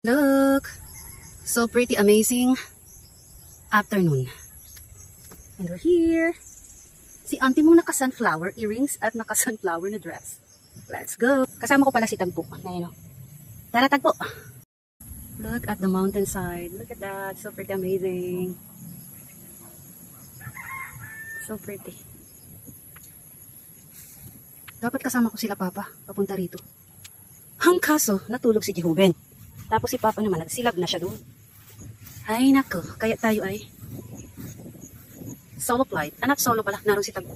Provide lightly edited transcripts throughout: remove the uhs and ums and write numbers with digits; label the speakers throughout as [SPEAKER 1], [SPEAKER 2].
[SPEAKER 1] Look! So pretty, amazing afternoon. And we're here. Si auntie mong naka-sunflower earrings at naka-sunflower na dress. Let's go! Kasama ko pala si Tagpo. Ngayon, tara, Tagpo! Look at the mountainside. Look at that. So pretty, amazing. So pretty. Dapat kasama ko sila, Papa, papunta rito. Ang kaso, natulog si Jehoben. Tapos si Papa naman, nagsilab na siya doon. Ay, nako. Kaya tayo ay solo flight. Anak, solo pala. Naroon si Tagpo.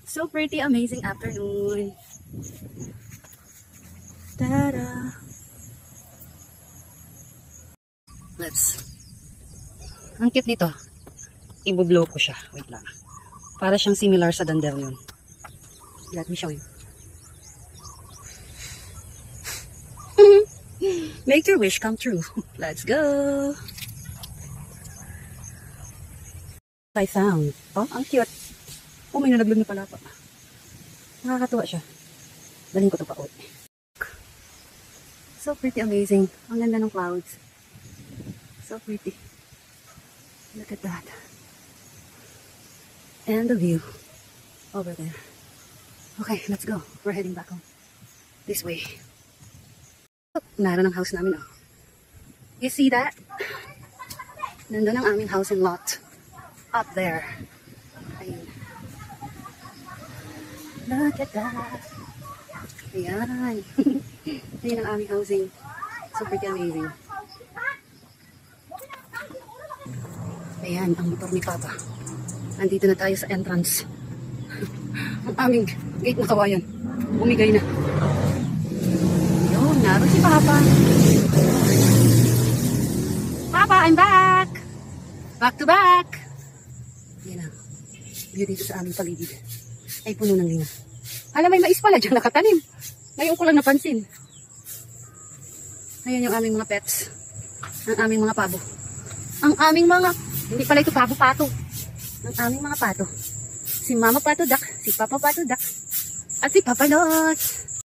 [SPEAKER 1] So pretty, amazing afternoon. Tada! Let's. Ang cute nito. I-blow ko siya. Wait lang. Para siyang similar sa dandelion. Let me show you. Make your wish come true. Let's go. I found. Oh, ang cute. Oh, may nalaglag na pala pa. Nakakatuwa siya. Daling ko ito pa ulit. So pretty, amazing. Ang ganda ng clouds. So pretty. Look at that. And the view over there. Okay, let's go. We're heading back home. This way. Naroon ang house namin, oh. You see that? Nandun ang aming house and lot. Up there. Ayun. Look at that. Ayan. Ayun ang aming housing. So pretty amazing. Ayan, ang motor ni Papa. Nandito na tayo sa entrance. Ang aming gate na kawayan. Bumigay na. Yun, naroon si Papa. Papa, I'm back! Back to back! Yan ang view dito sa aming paligid. Ay puno ng linga. Alam, may mais pala dyan nakatanim. Ngayon ko lang napansin. Ayan yung aming mga pets. Ang aming mga pabo. Ang aming mga, hindi pala ito pabo, pato. Ang aming mga pato. Si Mama Pato Duck, si Papa Pato Duck, at si Papa Lot.